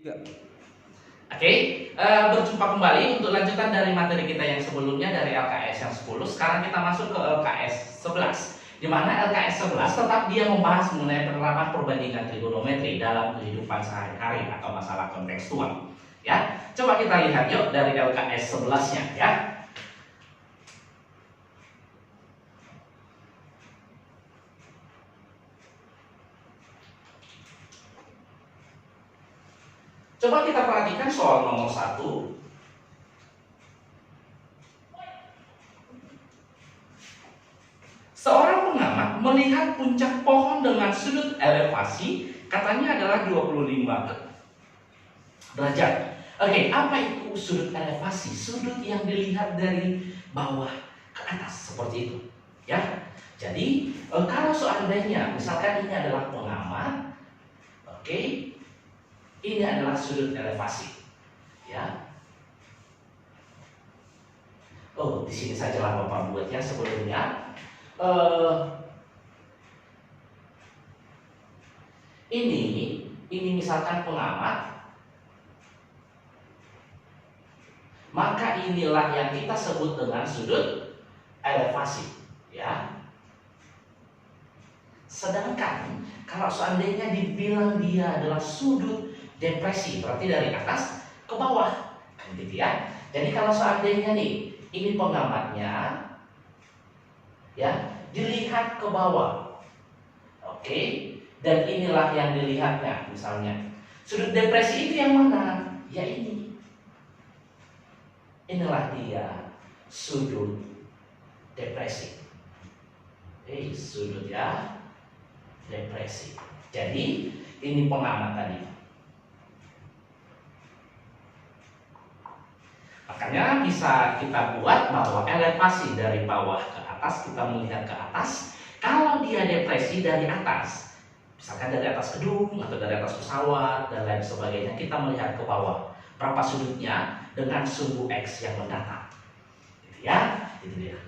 Ya. Oke, berjumpa kembali untuk lanjutan dari materi kita yang sebelumnya dari LKS yang 10. Sekarang kita masuk ke LKS 11. Di mana LKS 11 tetap dia membahas mengenai penerapan perbandingan trigonometri dalam kehidupan sehari-hari atau masalah kontekstual. Ya, coba kita lihat yuk dari LKS 11-nya ya. Coba kita perhatikan soal nomor 1. Seorang pengamat melihat puncak pohon dengan sudut elevasi katanya adalah 25 derajat. Oke, apa itu sudut elevasi? Sudut yang dilihat dari bawah ke atas seperti itu. Ya. Jadi, kalau seandainya misalkan ini adalah pengamat, oke, ini adalah sudut elevasi. Ya. Oh, di sini sajalah Bapak buat ya sebelumnya. Ini misalkan pengamat, maka inilah yang kita sebut dengan sudut elevasi, ya. Sedangkan kalau seandainya dibilang dia adalah sudut depresi, berarti dari atas ke bawah, kan gitu ya. Jadi kalau seandainya nih ini pengamatnya, ya, dilihat ke bawah, oke, dan inilah yang dilihatnya, misalnya sudut depresi itu yang mana? Ya ini, inilah dia sudut depresi, sudut ya depresi. Jadi ini pengamat tadi. Makanya bisa kita buat bahwa elevasi dari bawah ke atas, kita melihat ke atas. Kalau dia depresi dari atas, misalkan dari atas gedung atau dari atas pesawat dan lain sebagainya, kita melihat ke bawah. Berapa sudutnya dengan sumbu X yang mendatar. Gitu ya, itu dia.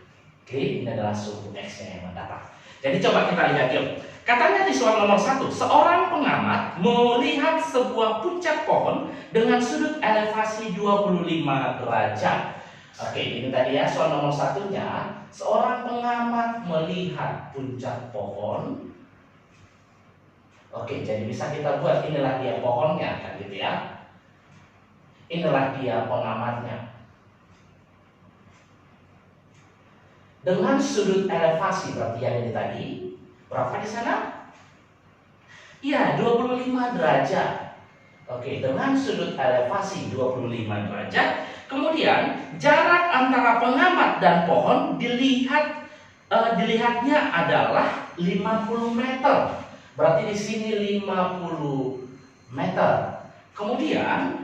Oke, ini adalah sumbu X-nya yang mendatar. Jadi coba kita lihat yuk. Katanya di soal nomor 1, seorang pengamat melihat sebuah puncak pohon dengan sudut elevasi 25 derajat. Oke, ini tadi ya soal nomor 1-nya. Seorang pengamat melihat puncak pohon. Oke, jadi bisa kita buat inilah dia pohonnya, kan gitu ya. Inilah dia pengamatnya. Dengan sudut elevasi berarti yang ini tadi. Berapa di sana? Iya, 25 derajat. Oke, dengan sudut elevasi 25 derajat. Kemudian jarak antara pengamat dan pohon dilihatnya adalah 50 meter. Berarti di sini 50 meter. Kemudian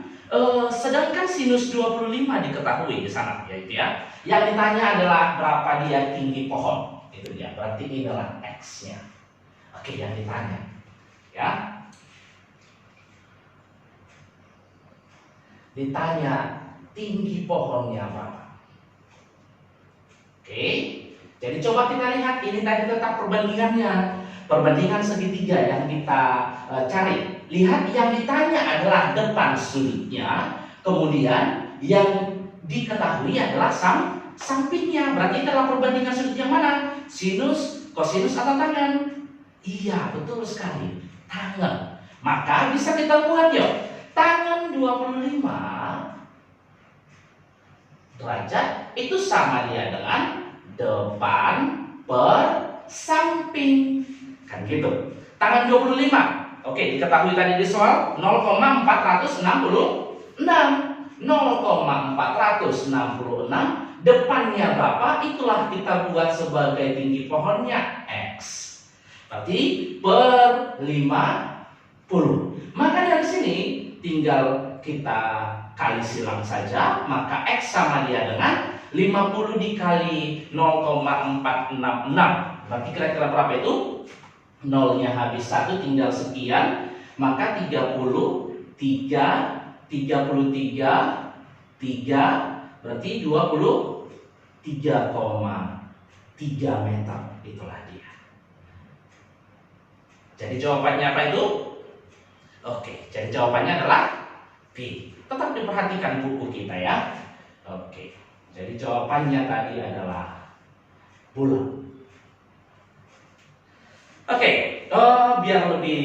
sedangkan sinus 25 diketahui di sana, yaitu ya. Yang ditanya adalah berapa dia tinggi pohon. Itu dia. Berarti inilah X-nya. Oke, yang ditanya. Ya. Ditanya tinggi pohonnya berapa. Oke. Jadi coba kita lihat ini tadi tetap perbandingannya. Perbandingan segitiga yang kita cari. Lihat yang ditanya adalah depan sudutnya, kemudian yang diketahui adalah sampingnya. Berarti adalah perbandingan sudut yang mana? Sinus, kosinus atau tangan? Iya, betul sekali. Tangan. Maka bisa kita buat yuk. Tangan 25 derajat itu sama dia dengan depan per samping. Kan gitu. Tangan 25. Oke, diketahui tadi di soal 0,466. 0,466 depannya berapa? Itulah kita buat sebagai tinggi pohonnya X. Berarti per 50. Maka dari sini tinggal kita kali silang saja, maka X sama dia dengan 50 dikali 0,466. Berarti kira-kira berapa itu? Nolnya habis 1 tinggal sekian, maka 33 berarti 23,3 meter. Itulah dia. Jadi jawabannya apa itu? Oke, jadi jawabannya adalah B. Tetap diperhatikan buku kita ya. Oke. Jadi jawabannya tadi adalah bulat. Oke, biar lebih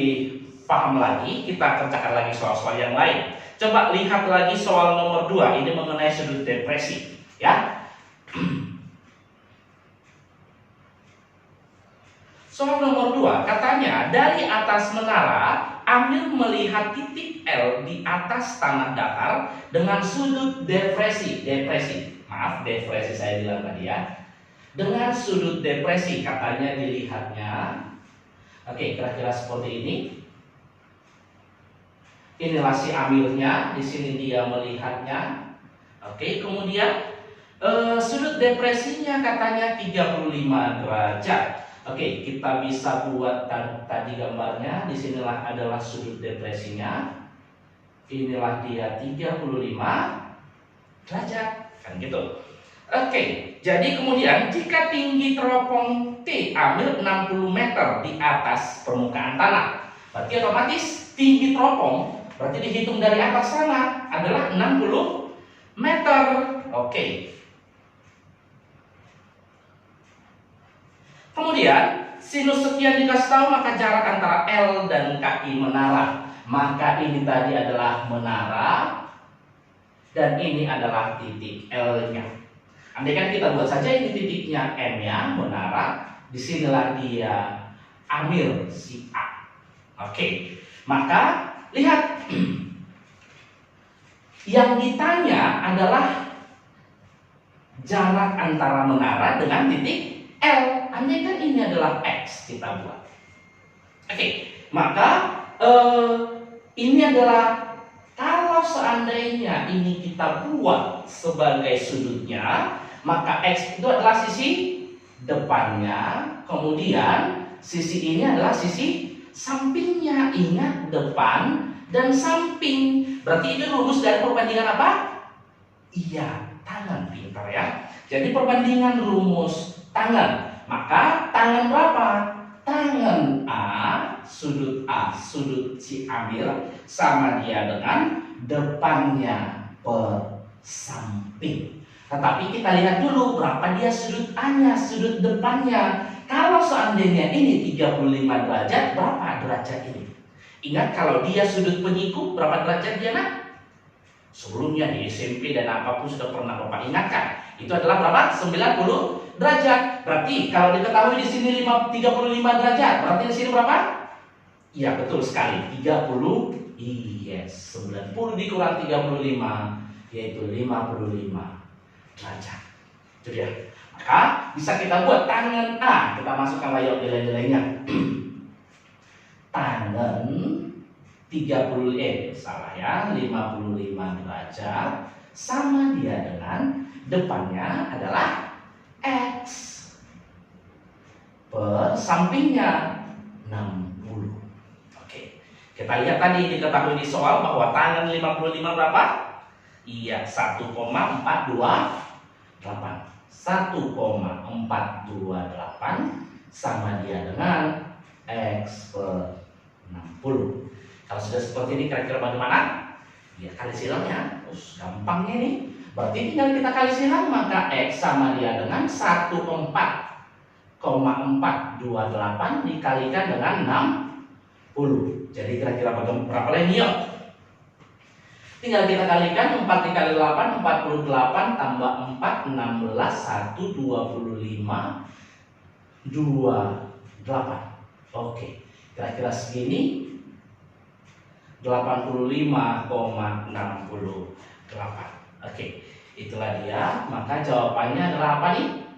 paham lagi, kita kerjakan lagi soal-soal yang lain. Coba lihat lagi soal nomor 2, ini mengenai sudut depresi, ya. Soal nomor 2, katanya dari atas menara, Amir melihat titik L di atas tanah datar dengan sudut depresi. Depresi saya bilang tadi ya. Dengan sudut depresi, katanya dilihatnya. Oke, kira-kira seperti ini. Inilah si Amirnya, di sini dia melihatnya. Oke, kemudian sudut depresinya katanya 35 derajat. Oke, kita bisa buat tadi gambarnya. Disinilah adalah sudut depresinya. Inilah dia 35 derajat, kan gitu. Oke, jadi kemudian jika tinggi teropong T Amir 60 meter di atas permukaan tanah, berarti otomatis tinggi teropong berarti dihitung dari atas sana adalah 60 meter. Oke. Kemudian sinus sekian dikasih tahu, maka jarak antara L dan kaki menara. Maka ini tadi adalah menara dan ini adalah titik L-nya. Andai kan kita buat saja ini titiknya M-nya, menara, disinilah dia Amir si A. Oke, maka lihat yang ditanya adalah jarak antara menara dengan titik L. Andai kan ini adalah X, kita buat. Oke, maka ini adalah kalau seandainya ini kita buat sebagai sudutnya, maka X itu adalah sisi depannya, kemudian sisi ini adalah sisi sampingnya. Ingat, depan dan samping. Berarti itu rumus dari perbandingan apa? Iya, tangan. Pintar ya. Jadi perbandingan rumus tangan. Maka tangan berapa? Tangan A, sudut si Amir sama dia dengan depannya per samping. Tetapi kita lihat dulu berapa dia sudut A-nya, sudut depannya. Kalau seandainya ini 35 derajat, berapa derajat ini? Ingat, kalau dia sudut penyiku, berapa derajat dia nak? Sebelumnya di SMP dan apapun sudah pernah Bapak ingatkan. Itu adalah berapa? 90 derajat. Berarti kalau diketahui di sini 35 derajat, berarti di sini berapa? Iya, betul sekali. 30. Yes, 90 dikurang 35 yaitu 55 derajat. Itu dia. Maka bisa kita buat tangan A. Kita masukkan layout nilai-nilainya. Tangan 55 derajat sama dia dengan depannya adalah X per sampingnya 60. Oke. Kita lihat tadi diketahui di soal bahwa tangan 55 berapa? Iya, 1,428. 1,428 sama dia dengan X per 60. Kalau sudah seperti ini kira-kira bagaimana? Ya, kali silangnya. Gampangnya nih. Berarti tinggal kita kali silang, maka X sama dia dengan 1,428 dikalikan dengan 60. Jadi kira-kira berapa leniok? Tinggal kita kalikan 4 dikali 8, 48 tambah 4, 16, 1, 25, 28. Oke, kira-kira segini 85,68. Oke, itulah dia. Maka jawabannya adalah apa nih?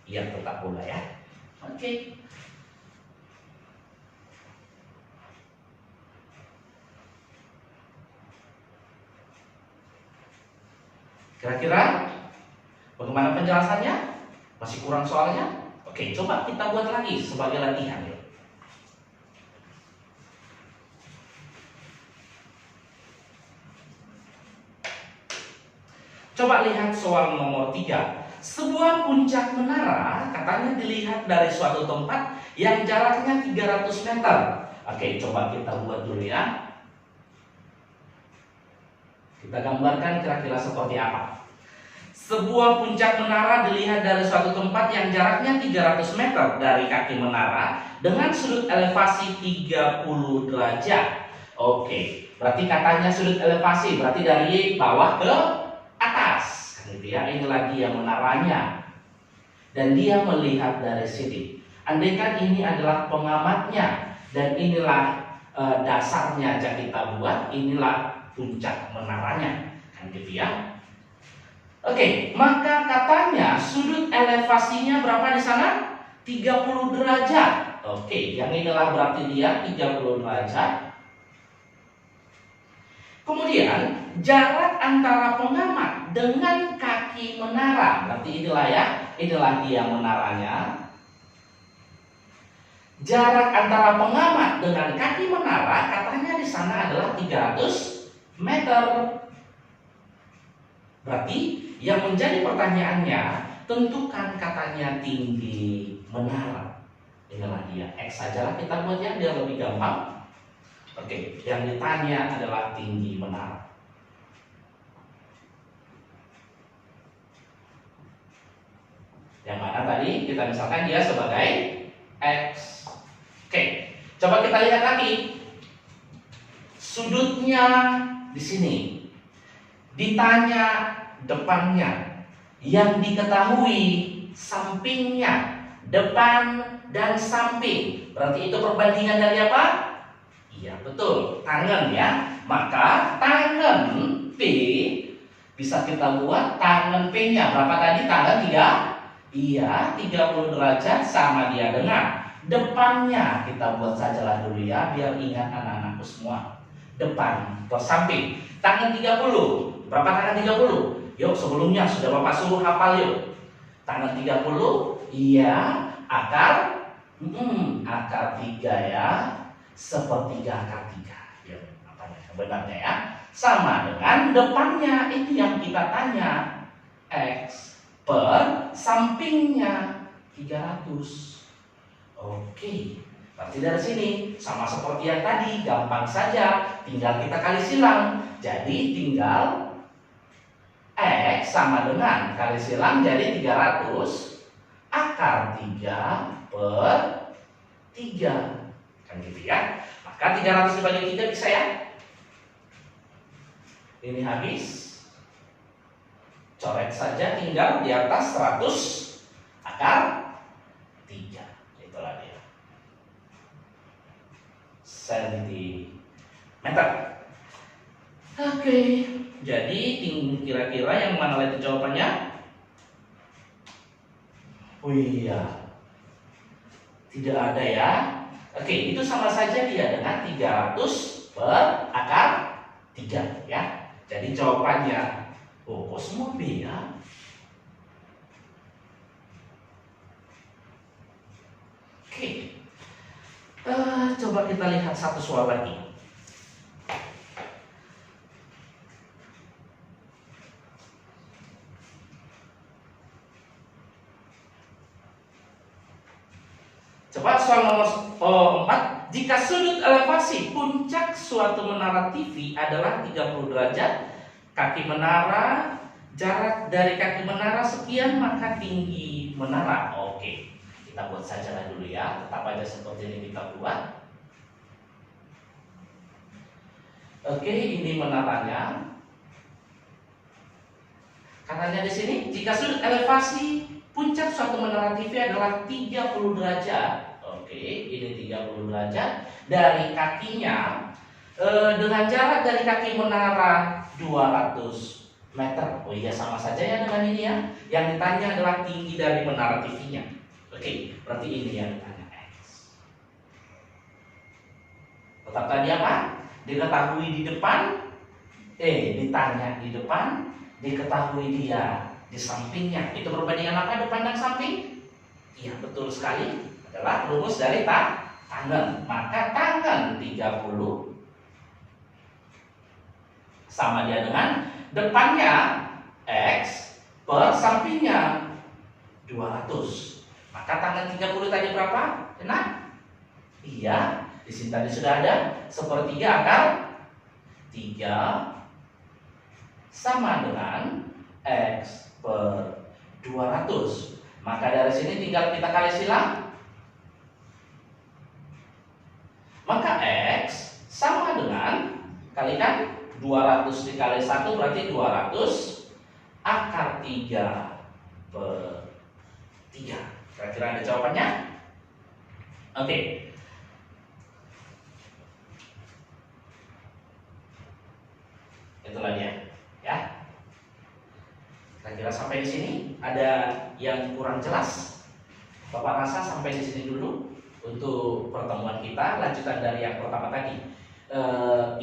Iya, tetap bola ya. Oke. Kira-kira bagaimana penjelasannya? Masih kurang soalnya? Oke, coba kita buat lagi sebagai latihan ya. Coba lihat soal nomor 3. Sebuah puncak menara katanya dilihat dari suatu tempat yang jaraknya 300 meter. Oke, coba kita buat dulu ya. Kita gambarkan kira-kira seperti apa. Sebuah puncak menara dilihat dari suatu tempat yang jaraknya 300 meter dari kaki menara dengan sudut elevasi 30 derajat. Oke, berarti katanya sudut elevasi berarti dari bawah ke atas. Gitu ya, inilah dia menaranya. Dan dia melihat dari sini. Andaikan ini adalah pengamatnya dan inilah dasarnya yang kita buat, inilah puncak menaranya, kan gitu ya. Oke, maka katanya sudut elevasinya berapa di sana? 30 derajat. Oke, yang inilah berarti dia 30 derajat. Kemudian jarak antara pengamat dengan kaki menara, berarti inilah ya, inilah dia menaranya. Jarak antara pengamat dengan kaki menara katanya di sana adalah 300 meter. Berarti yang menjadi pertanyaannya, tentukan katanya tinggi menara. Inilah dia, X sajalah kita buat ya, biar lebih gampang. Oke, yang ditanya adalah tinggi menara. Yang mana tadi kita misalkan dia sebagai X. Oke, coba kita lihat lagi. Sudutnya di sini. Ditanya depannya. Yang diketahui sampingnya, depan dan samping. Berarti itu perbandingan dari apa? Iya, betul, tangan ya. Maka tangan P bisa kita buat tangan P-nya berapa tadi? Tangan 3? Iya, 30 derajat sama dia dengan depannya. Kita buat sajalah dulu ya, biar ingat anak-anakku semua. Depan atau samping. Tangan 30. Berapa tangan 30? Yuk, sebelumnya sudah Bapak suruh hafal yuk. Tangan 30, iya, akar akar 3 ya. Sepertiga akar 3. Ya, apa yang benarnya ya? Sama dengan depannya, itu yang kita tanya. X per sampingnya 300. Oke, berarti dari sini sama seperti yang tadi, gampang saja, tinggal kita kali silang. Jadi tinggal X sama dengan kali silang jadi 300 akar 3 per 3. Kan gitu ya. Maka 300 dibagi 3 bisa ya. Ini habis. Coret saja tinggal di atas 100 akar 3. Itulah dia. Sentimeter. Oke. Jadi kira-kira yang mana itu jawabannya? Oh iya. Tidak ada ya. Oke, itu sama saja dia dengan 300 per akar 3 ya. Jadi jawabannya, oh kok semua B ya? Oke, coba kita lihat satu soal lagi. Coba soal nomor 4. Jika sudut elevasi puncak suatu menara TV adalah 30 derajat, kaki menara, jarak dari kaki menara sekian, maka tinggi menara. Oke, kita buat saja dulu ya. Tetap aja seperti ini kita buat. Oke, ini menaranya. Katanya di sini, jika sudut elevasi puncak suatu menara TV adalah 30 derajat. Oke, ini 30 derajat dari kakinya dengan jarak dari kaki menara 200 meter. Oh iya, sama saja ya dengan ini ya. Yang ditanya adalah tinggi dari menara TV-nya. Oke, berarti ini yang ditanya X. Tetap tadi apa? Diketahui di depan. Ditanya di depan. Diketahui dia di sampingnya. Itu perbandingan apa depan dan samping? Iya, betul sekali. Adalah rumus dari tangan. Maka tangan 30 sama dia dengan depannya X per sampingnya 200. Maka tangan 30 tadi berapa? Enak? Iya, di sini tadi sudah ada sepertiga akar 3 sama dengan X per 200. Maka dari sini tinggal kita kali silang. Maka X sama dengan, kalikan 200 dikali 1 berarti 200 akar 3 per 3. Kira-kira ada jawabannya? Oke. Itulah dia, ya. Kira-kira sampai di sini ada yang kurang jelas? Bapak rasa sampai di sini dulu untuk pertemuan kita, lanjutan dari yang pertama tadi.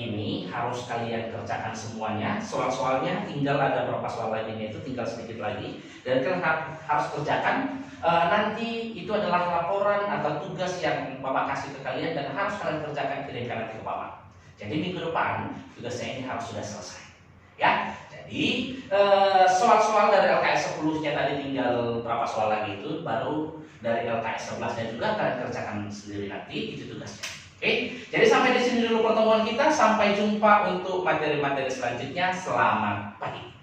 Ini harus kalian kerjakan semuanya. Soal-soalnya tinggal ada berapa soal lainnya, itu tinggal sedikit lagi. Dan kalian harus kerjakan. Nanti itu adalah laporan atau tugas yang Bapak kasih ke kalian dan harus kalian kerjakan, kirimkan nanti ke Bapak. Jadi minggu depan tugasnya ini harus sudah selesai, ya. Jadi soal-soal dari LKS 10-nya tadi tinggal berapa soal lagi, itu baru dari LKS 11-nya juga kalian kerjakan sendiri nanti, itu tugasnya. Oke, jadi sampai di sini dulu pertemuan kita. Sampai jumpa untuk materi-materi selanjutnya. Selamat pagi.